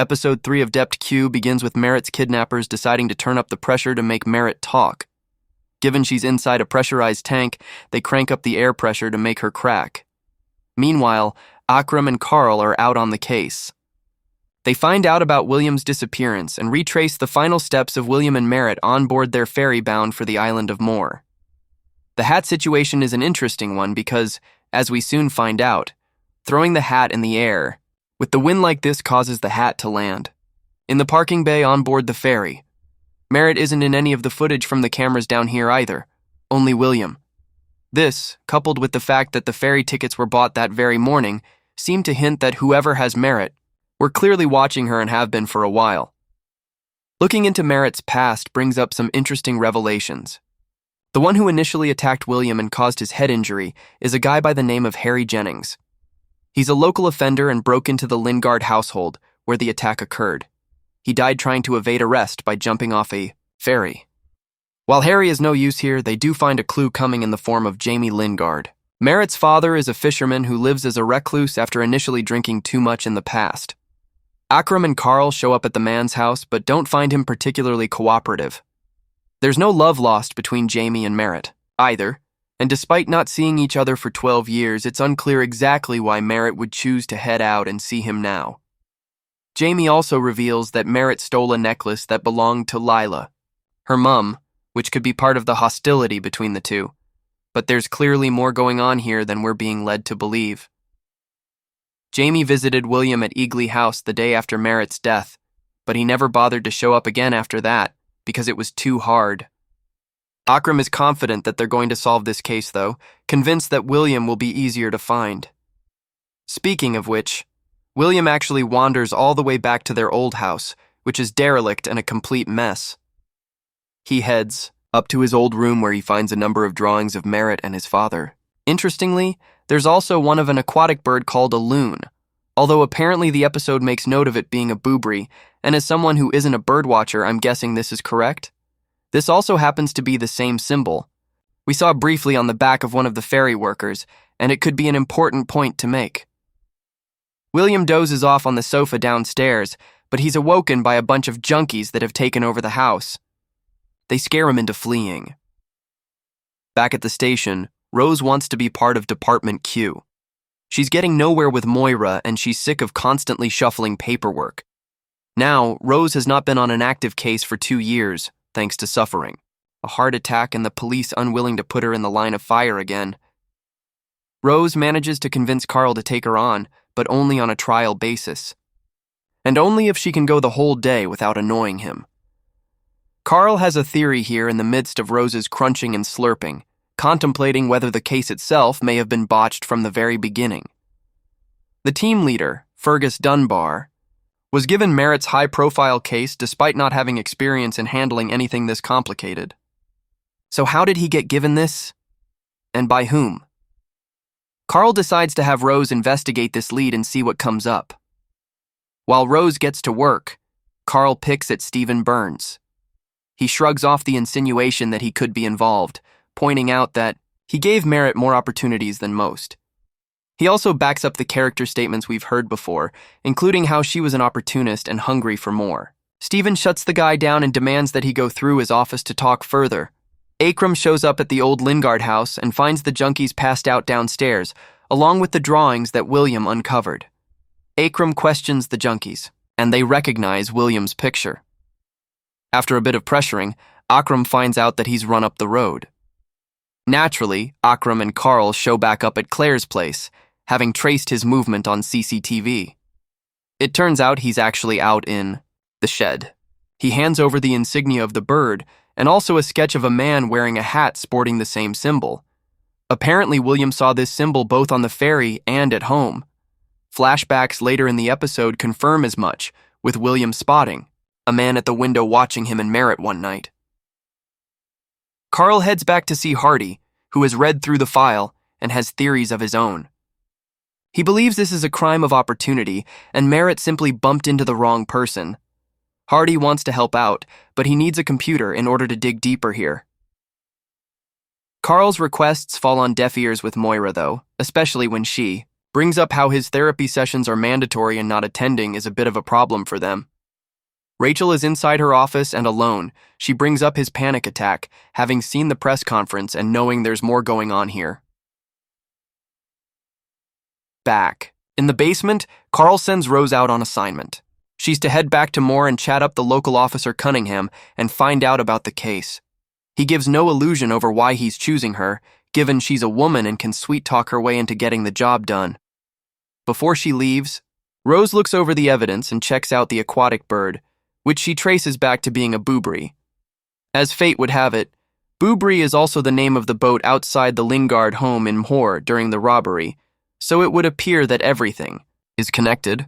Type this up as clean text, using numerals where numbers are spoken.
Episode 3 of Dept Q begins with Merritt's kidnappers deciding to turn up the pressure to make Merritt talk. Given she's inside a pressurized tank, they crank up the air pressure to make her crack. Meanwhile, Akram and Carl are out on the case. They find out about William's disappearance and retrace the final steps of William and Merritt on board their ferry bound for the island of Moore. The hat situation is an interesting one because, as we soon find out, throwing the hat in the air with the wind like this causes the hat to land in the parking bay on board the ferry. Merritt isn't in any of the footage from the cameras down here either, only William. This, coupled with the fact that the ferry tickets were bought that very morning, seem to hint that whoever has Merritt were clearly watching her and have been for a while. Looking into Merritt's past brings up some interesting revelations. The one who initially attacked William and caused his head injury is a guy by the name of Harry Jennings. He's a local offender and broke into the Lingard household where the attack occurred. He died trying to evade arrest by jumping off a ferry. While Harry is no use here, they do find a clue coming in the form of Jamie Lingard. Merritt's father is a fisherman who lives as a recluse after initially drinking too much in the past. Akram and Carl show up at the man's house but don't find him particularly cooperative. There's no love lost between Jamie and Merritt, either, and despite not seeing each other for 12 years, it's unclear exactly why Merritt would choose to head out and see him now. Jamie also reveals that Merritt stole a necklace that belonged to Lila, her mum, which could be part of the hostility between the two. But there's clearly more going on here than we're being led to believe. Jamie visited William at Eagly House the day after Merritt's death, but he never bothered to show up again after that because it was too hard. Akram is confident that they're going to solve this case, though, convinced that William will be easier to find. Speaking of which, William actually wanders all the way back to their old house, which is derelict and a complete mess. He heads up to his old room where he finds a number of drawings of Merritt and his father. Interestingly, there's also one of an aquatic bird called a loon, although apparently the episode makes note of it being a boobry, and as someone who isn't a birdwatcher, I'm guessing this is correct. This also happens to be the same symbol we saw briefly on the back of one of the ferry workers, and it could be an important point to make. William dozes off on the sofa downstairs, but he's awoken by a bunch of junkies that have taken over the house. They scare him into fleeing. Back at the station, Rose wants to be part of Department Q. She's getting nowhere with Moira, and she's sick of constantly shuffling paperwork. Now, Rose has not been on an active case for 2 years, thanks to suffering a heart attack and the police unwilling to put her in the line of fire again. Rose manages to convince Carl to take her on, but only on a trial basis. And only if she can go the whole day without annoying him. Carl has a theory here in the midst of Rose's crunching and slurping, contemplating whether the case itself may have been botched from the very beginning. The team leader, Fergus Dunbar, was given Merritt's high-profile case despite not having experience in handling anything this complicated. So how did he get given this? And by whom? Carl decides to have Rose investigate this lead and see what comes up. While Rose gets to work, Carl picks at Stephen Burns. He shrugs off the insinuation that he could be involved, pointing out that he gave Merritt more opportunities than most. He also backs up the character statements we've heard before, including how she was an opportunist and hungry for more. Stephen shuts the guy down and demands that he go through his office to talk further. Akram shows up at the old Lingard house and finds the junkies passed out downstairs, along with the drawings that William uncovered. Akram questions the junkies, and they recognize William's picture. After a bit of pressuring, Akram finds out that he's run up the road. Naturally, Akram and Carl show back up at Claire's place, having traced his movement on CCTV. It turns out he's actually out in the shed. He hands over the insignia of the bird, and also a sketch of a man wearing a hat sporting the same symbol. Apparently, William saw this symbol both on the ferry and at home. Flashbacks later in the episode confirm as much, with William spotting a man at the window watching him and Merritt one night. Carl heads back to see Hardy, who has read through the file and has theories of his own. He believes this is a crime of opportunity, and Merritt simply bumped into the wrong person. Hardy wants to help out, but he needs a computer in order to dig deeper here. Carl's requests fall on deaf ears with Moira, though, especially when she, brings up how his therapy sessions are mandatory and not attending is a bit of a problem for them. Rachel is inside her office and alone. She brings up his panic attack, having seen the press conference and knowing there's more going on here. Back. In the basement, Carl sends Rose out on assignment. She's to head back to Moore and chat up the local officer Cunningham and find out about the case. He gives no illusion over why he's choosing her, given she's a woman and can sweet-talk her way into getting the job done. Before she leaves, Rose looks over the evidence and checks out the aquatic bird, which she traces back to being a boobry. As fate would have it, boobry is also the name of the boat outside the Lingard home in Moore during the robbery, so it would appear that everything is connected.